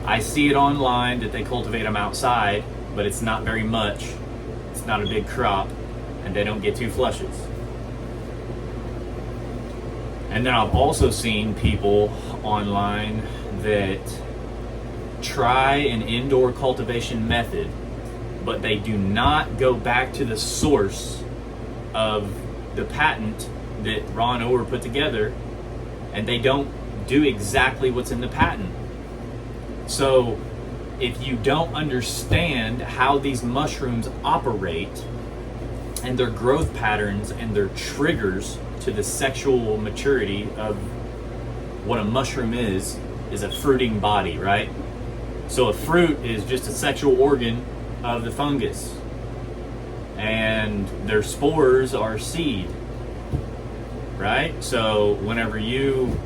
I see it online that they cultivate them outside, but it's not very much. It's not a big crop, and they don't get 2 flushes. And then I've also seen people online that try an indoor cultivation method, but they do not go back to the source of the patent that Ron Orr put together, and they don't do exactly what's in the patent. So if you don't understand how these mushrooms operate and their growth patterns and their triggers to the sexual maturity of what a mushroom is a fruiting body, right? So a fruit is just a sexual organ of the fungus, and their spores are seed, right? So whenever you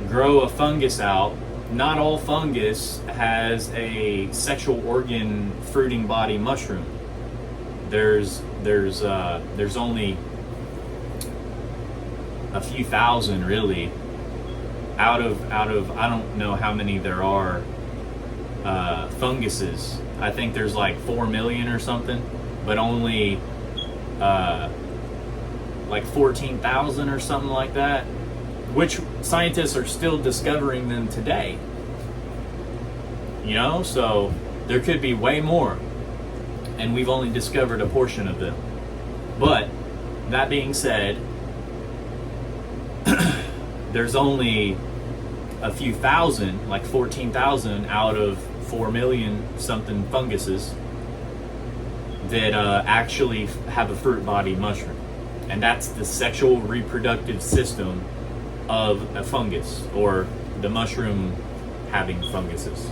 grow a fungus out, not all fungus has a sexual organ fruiting body mushroom. There's only a few thousand, really, out of I don't know how many there are funguses. I think there's like 4 million or something, but only like 14,000 or something like that, which scientists are still discovering them today. You know, so there could be way more, and we've only discovered a portion of them. But that being said, there's only a few thousand, like 14,000 out of 4 million something funguses that actually have a fruit body mushroom. And that's the sexual reproductive system of a fungus, or the mushroom having funguses.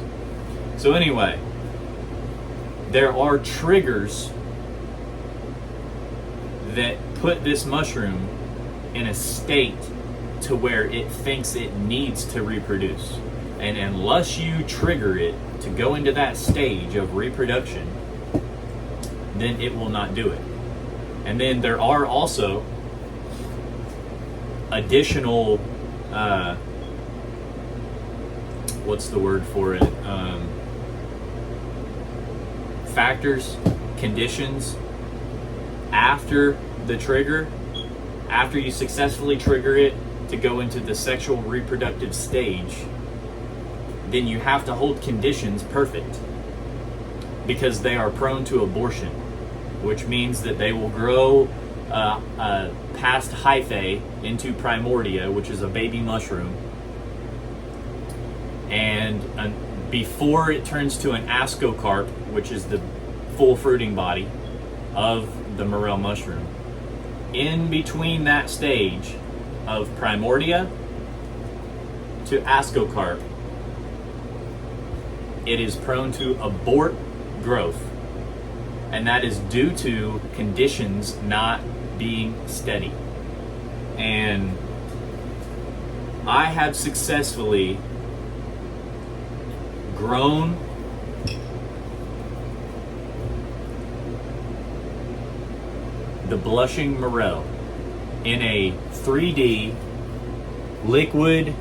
So anyway, there are triggers that put this mushroom in a state to where it thinks it needs to reproduce. And unless you trigger it to go into that stage of reproduction, then it will not do it. And then there are also additional, what's the word for it? Factors, conditions after the trigger, after you successfully trigger it to go into the sexual reproductive stage, then you have to hold conditions perfect, because they are prone to abortion, which means that they will grow past hyphae into primordia, which is a baby mushroom, and before it turns to an ascocarp, which is the full fruiting body of the morel mushroom. In between that stage of primordia to ascocarp, it is prone to abort growth, and that is due to conditions not being steady. And I have successfully grown the blushing morel in a 3D liquid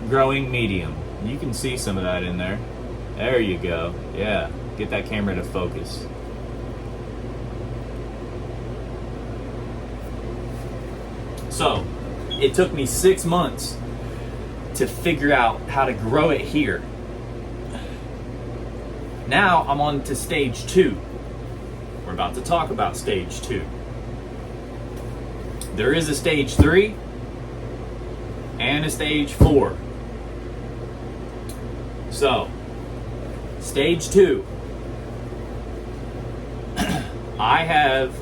growing medium. You can see some of that in there. There you go. Yeah, get that camera to focus. So, it took me 6 months to figure out how to grow it here. Now I'm on to stage 2. We're about to talk about stage 2. There is a stage 3 and a stage 4. So, stage 2. I have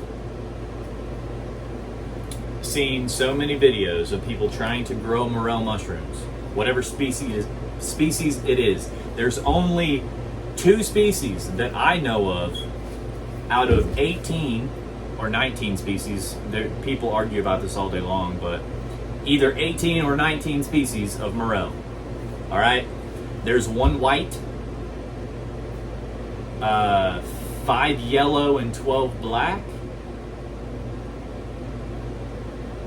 seen so many videos of people trying to grow morel mushrooms, whatever species it is. There's only 2 species that I know of out of 18 or 19 species. People argue about this all day long, but either 18 or 19 species of morel. All right, there's 1 white, 5 yellow, and 12 black.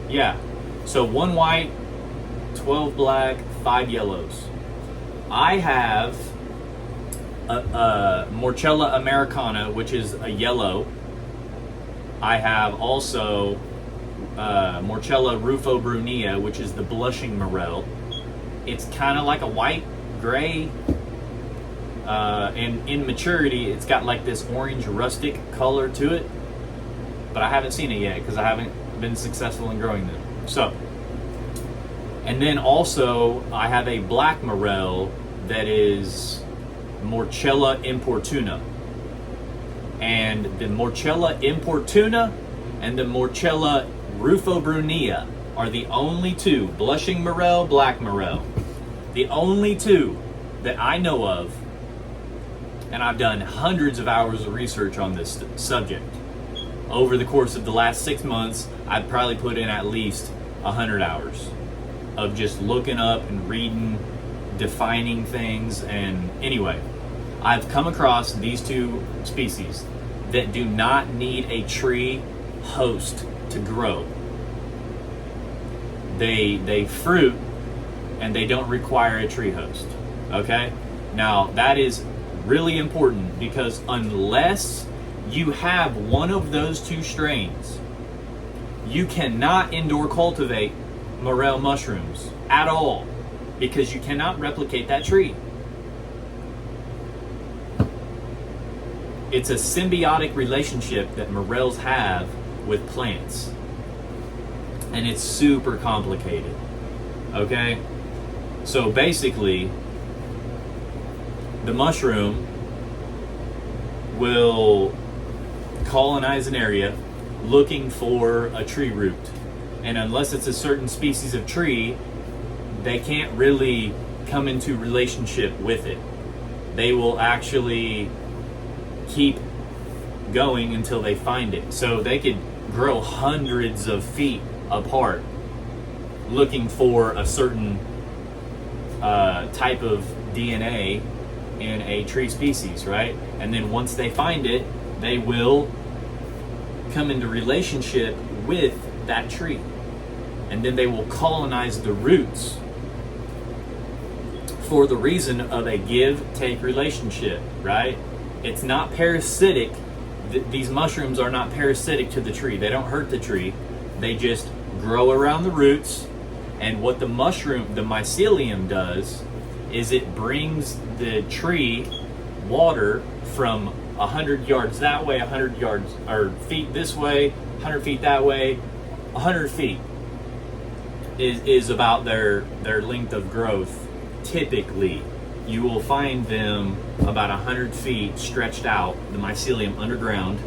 Yeah, so 1 white, 12 black, 5 yellows. I have a Morchella americana, which is a yellow. I have also Morchella rufo-brunea, which is the blushing morel. It's kind of like a white, gray, and in maturity, it's got like this orange rustic color to it. But I haven't seen it yet because I haven't been successful in growing them. So, and then also I have a black morel that is Morchella importuna. And the Morchella importuna and the Morchella rufo-brunea are the only two, blushing morel, black morel, the only two that I know of, and I've done hundreds of hours of research on this subject. Over the course of the last 6 months, I've probably put in at least 100 hours of just looking up and reading, defining things, and anyway, I've come across these two species that do not need a tree host to grow. They fruit and they don't require a tree host. Okay? Now that is really important because unless you have one of those two strains, you cannot indoor cultivate morel mushrooms at all because you cannot replicate that tree. It's a symbiotic relationship that morels have with plants. And it's super complicated. Okay? So basically, the mushroom will colonize an area looking for a tree root. And unless it's a certain species of tree, they can't really come into relationship with it. They will actually keep going until they find it. So they could grow hundreds of feet apart looking for a certain type of DNA in a tree species, right? And then once they find it, they will come into relationship with that tree. And then they will colonize the roots for the reason of a give-take relationship, right? It's not parasitic. These mushrooms are not parasitic to the tree. They don't hurt the tree. They just grow around the roots. And what the mushroom, the mycelium, does is it brings the tree water from 100 yards that way, 100 yards or feet this way, 100 feet that way. 100 feet is about their length of growth. Typically, you will find them about 100 feet stretched out, the mycelium underground,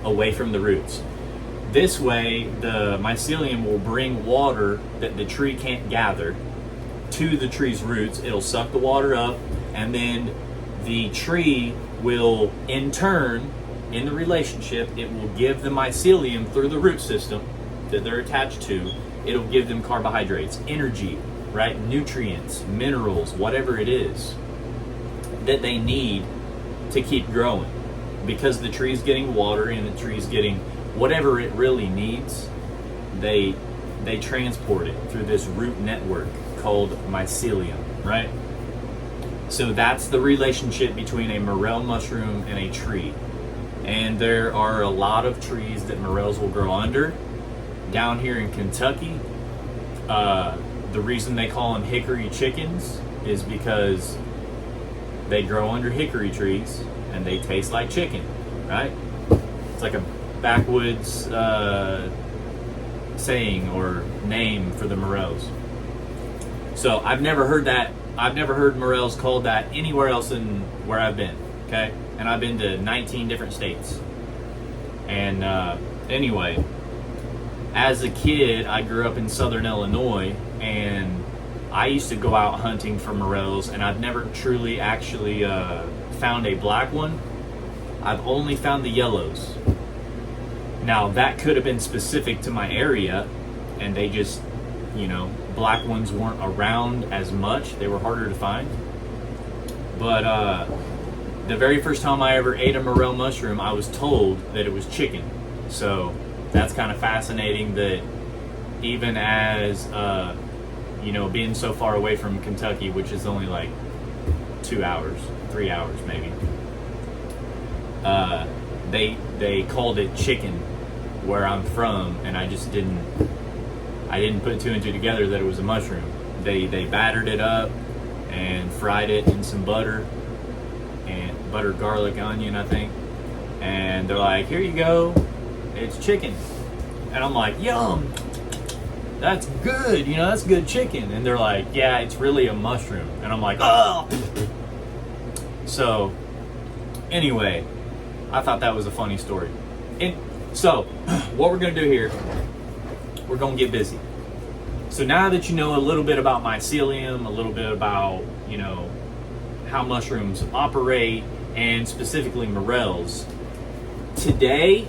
away from the roots. This way, the mycelium will bring water that the tree can't gather to the tree's roots. It'll suck the water up, and then the tree will, in turn, in the relationship, it will give the mycelium through the root system that they're attached to, it'll give them carbohydrates, energy, right? Nutrients, minerals, whatever it is that they need to keep growing. Because the tree's getting water and the tree's getting whatever it really needs, they transport it through this root network called mycelium, right? So that's the relationship between a morel mushroom and a tree. And there are a lot of trees that morels will grow under. Down here in Kentucky, the reason they call them hickory chickens is because they grow under hickory trees and they taste like chicken, right? It's like a backwoods saying or name for the morels. So I've never heard that. I've never heard morels called that anywhere else in where I've been, okay? And I've been to 19 different states. And anyway, as a kid, I grew up in southern Illinois, and I used to go out hunting for morels, and I've never truly actually found a black one. I've only found the yellows. Now, that could have been specific to my area, and they just, black ones weren't around as much. They were harder to find. But the very first time I ever ate a morel mushroom, I was told that it was chicken. So that's kind of fascinating that even as, you know, being so far away from Kentucky, which is only like 2 hours, 3 hours maybe, they called it chicken where I'm from, and I didn't put two and two together that it was a mushroom. They battered it up and fried it in some butter, and butter, garlic, onion, I think. And they're like, here you go, it's chicken. And I'm like, yum, that's good, you know, that's good chicken. And they're like, yeah, it's really a mushroom. And I'm like, oh. So anyway, I thought that was a funny story. And so what we're gonna do here, we're gonna get busy. So now that you know a little bit about mycelium, a little bit about, you know, how mushrooms operate, and specifically morels, today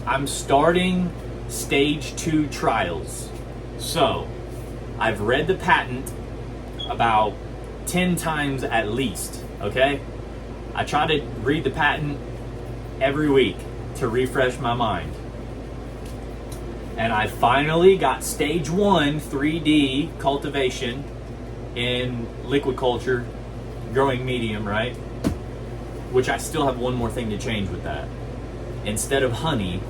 I'm starting stage 2 trials. So I've read the patent about 10 times at least, okay? I try to read the patent every week to refresh my mind. And I finally got stage 1 3D cultivation in liquid culture, growing medium, right? Which I still have one more thing to change with that. Instead of honey,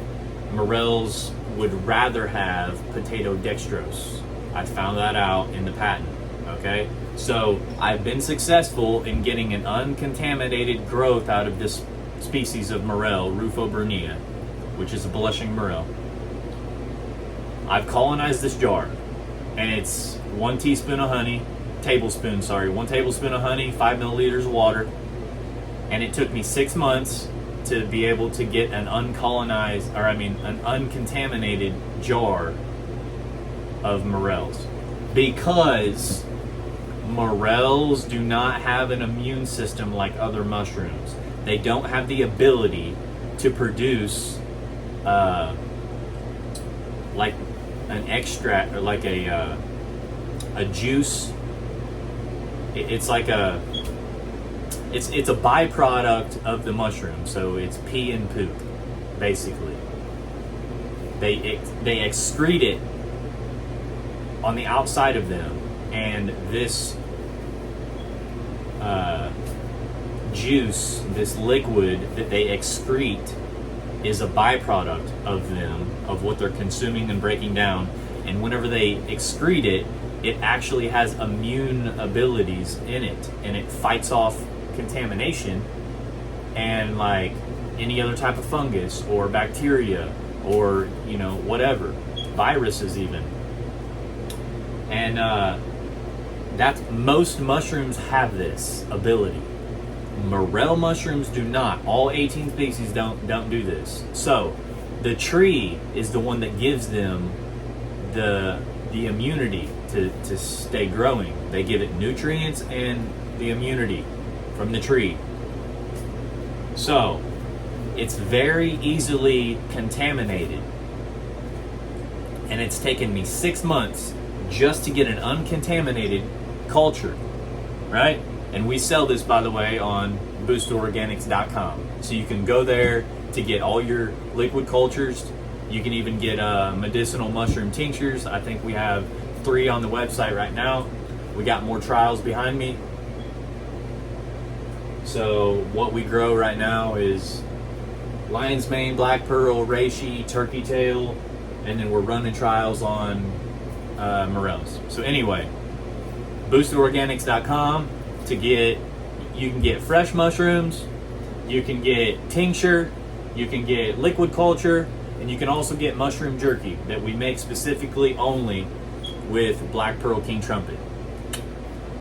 morels would rather have potato dextrose. I found that out in the patent, okay? So I've been successful in getting an uncontaminated growth out of this species of morel, Rufobrunea, which is a blushing morel. I've colonized this jar, and it's 1 tablespoon of honey, 1 tablespoon of honey, 5 milliliters of water, and it took me 6 months to be able to get an an uncontaminated jar of morels, because morels do not have an immune system like other mushrooms. They don't have the ability to produce like an extract or like a juice. It's like it's a byproduct of the mushroom, so it's pee and poop, basically. They excrete it on the outside of them, and this juice, this liquid that they excrete, is a byproduct of them, of what they're consuming and breaking down. And whenever they excrete it, it actually has immune abilities in it, and it fights off contamination and like any other type of fungus or bacteria or, you know, whatever, viruses even. And that's, most mushrooms have this ability. Morel mushrooms do not. All 18 species don't do this. So the tree is the one that gives them the immunity to stay growing. They give it nutrients and the immunity from the tree. So it's very easily contaminated, and it's taken me 6 months just to get an uncontaminated culture, right? And we sell this, by the way, on boostororganics.com. So you can go there to get all your liquid cultures. You can even get medicinal mushroom tinctures. I think we have 3 on the website right now. We got more trials behind me. So what we grow right now is lion's mane, black pearl, reishi, turkey tail, and then we're running trials on morels. So anyway, boostororganics.com to get, you can get fresh mushrooms, you can get tincture, you can get liquid culture, and you can also get mushroom jerky that we make specifically only with black pearl king trumpet.